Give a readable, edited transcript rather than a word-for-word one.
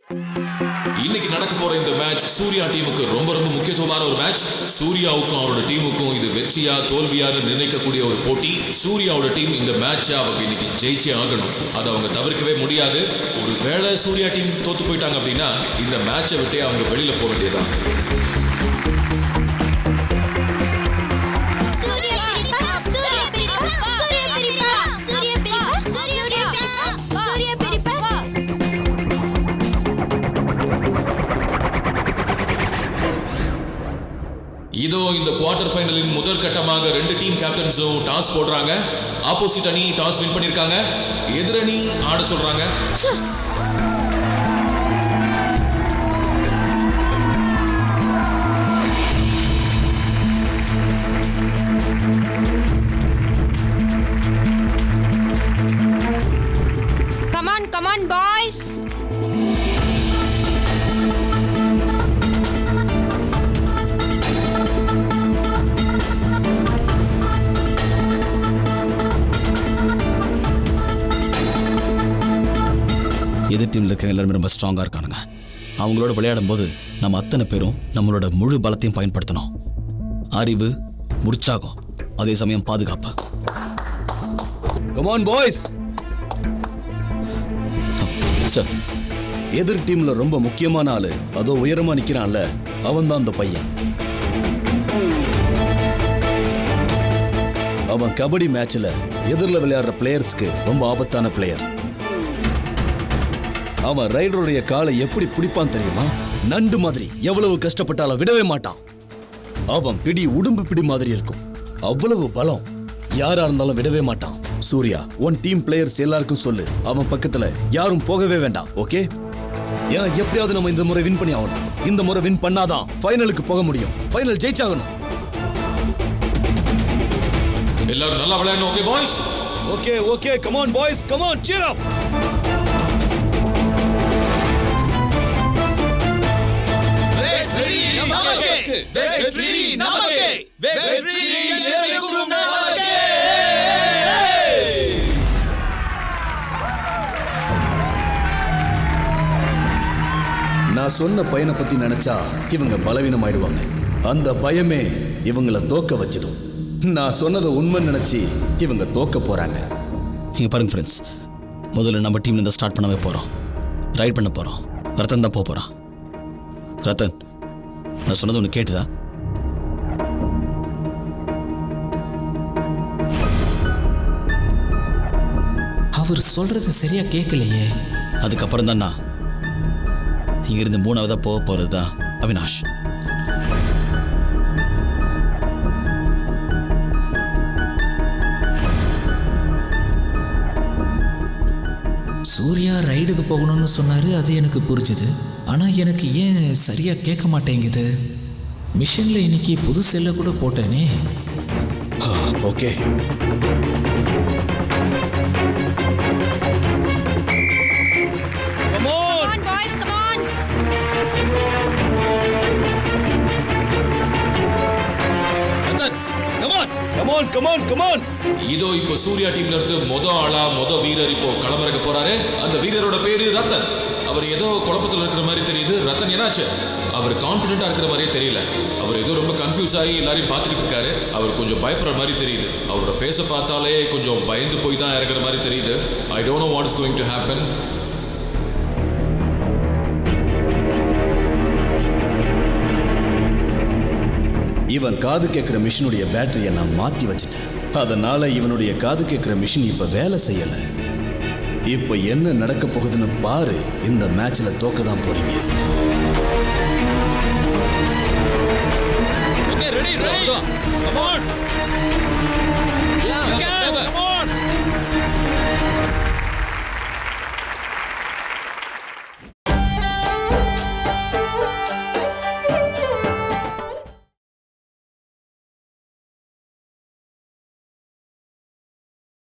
இன்னைக்கு நடக்க போற இந்த மேட்ச் சூர்யா டீமுக்கு ரொம்ப ரொம்ப முக்கியத்துவமான ஒரு மேட்ச். சூர்யாவுக்கும் அவரோட டீமுக்கும் இது வெற்றியா தோல்வியான்னு நிர்ணயிக்கக்கூடிய ஒரு போட்டி. சூர்யாவோட டீம் இந்த மேட்சை அவங்க இன்னைக்கு ஜெயிச்சே ஆகணும். அதை அவங்க தவிர்க்கவே முடியாது. ஒரு வேளை சூர்யா டீம் தோத்து போயிட்டாங்க அப்படின்னா இந்த மேட்சை விட்டே அவங்க வெளியில போக வேண்டியதான். இதோ இந்த குவார்டர் ஃபைனலின் முதல் கட்டமாக 2 டீம் கேப்டன்ஸும் டாஸ் போடுறாங்க. ஆப்போசிட் அணி டாஸ் வின் பண்ணிருக்காங்க. எதிரணி ஆட சொல்றாங்க. Come on boys. எதிர் டீமில் இருக்க எல்லாருமே ரொம்ப ஸ்ட்ராங்காக இருக்கானுங்க. அவங்களோட விளையாடும் போது நம்ம அத்தனை பேரும் நம்மளோட முழு பலத்தையும் பயன்படுத்தணும். அறிவு, உற்சாகம், அதே சமயம் பாதுகாப்பு. Come on boys. சார், எதிர் டீம்ல ரொம்ப முக்கியமான ஆளு அதோ உயரமா நிக்கிறான்ல, அவன் தான் அந்த பையன். அவன் கபடி மேட்ச்ல எதிரில் விளையாடுற பிளேயர்ஸ்க்கு ரொம்ப ஆபத்தான பிளேயர். அவன் ரைடருடைய காலை எப்படி பிடிப்பான் தெரியுமா? நண்டு மாதிரி. எவ்வளவு கஷ்டப்பட்டாலும் விடவே மாட்டான். அவன் பிடி உடும்பு பிடி மாதிரி இருக்கும். அவ்வளவு பலம். யாரா இருந்தாலும் விடவே மாட்டான். சூர்யா, ஒன் டீம் பிளேயர்ஸ் எல்லாருக்கும் சொல்லு, அவன் பக்கத்துல யாரும் போகவே வேண்டாம். ஓகே? ஏன்னா எப்படியாவது நம்ம இந்த முறை வின் பண்ணி ஆகணும். இந்த முறை வின் பண்ணாதான் ஃபைனலுக்கு போக முடியும். ஃபைனல் ஜெயிச்சாகணும். எல்லாரும் நல்லா விளையாடணும். Okay boys? Okay okay, come on boys, come on, cheer up. நான் சொன்ன பையனை பத்தி நினைச்சா இவங்க பலவீனம் ஆயிடுவாங்க. அந்த பயமே இவங்கள தோக்க வச்சிடும். நான் சொன்னதை உண்மை நினைச்சு இவங்க தோக்க போறாங்க. இங்கே பாருங்க ஃப்ரெண்ட்ஸ், முதல்ல நம்ம டீம்ல இருந்து ஸ்டார்ட் பண்ணவே போகிறோம். ரைட் பண்ண போகிறோம். ரத்தன் தான் போகிறான். ரத்தன், நான் சொன்னது ஒன்று கேட்டுதா? அவர் சொல்றது சரியா கேட்கலையே. அதுக்கப்புறம் தான் நான் இங்கிருந்து 3ஆவதா போக போகிறது தான் அவினாஷ். சூர்யா ரைடுக்கு போகணும்னு சொன்னாரு, அது எனக்கு புரிஞ்சுது. ஆனா எனக்கு ஏன் சரியா கேட்க மாட்டேங்குது? மிஷன்ல இன்னைக்கு புது செல்ல கூட போட்டேனே. Okay, Come on boys, come on. Rathan, come on. Come on, come on, come on. இதோ இப்போ சூர்யா டீம்ல இருந்து மொத வீரர் இப்போ களமிறக்க போறாரு. அந்த வீரரோட பேரு ரத்தன். அவர் ஏதோ குழப்பத்தில் இருக்கிற மாதிரி தெரியுது. ரத்தன் என்னாச்சு? அவர் கான்ஃபிடென்ட்டா இருக்கிற மாதிரியே தெரியல. அவர் ஏதோ ரொம்ப கன்ஃபியூஸ் ஆகி எல்லாரையும் பார்த்துட்டு இருக்காரு. அவர் கொஞ்சம் பயப்படுற மாதிரி தெரியுது. அவரோட ஃபேஸை பார்த்தாலே கொஞ்சம் பயந்து போய் தான் இறக்குற மாதிரி தெரியுது. I don't know what is going to happen. இவன் காது கேட்கிற மிஷினுடைய பேட்டரியை நான் மாத்தி வச்சிட்டேன். அதனால இவனுடைய காது கேட்கிற மிஷின் இப்ப வேலை செய்யல. இப்ப என்ன நடக்க போகுதுன்னு பாரு. இந்த மேட்ச்ல தோக்க தான் போறீங்க. Okay, ready. Come on.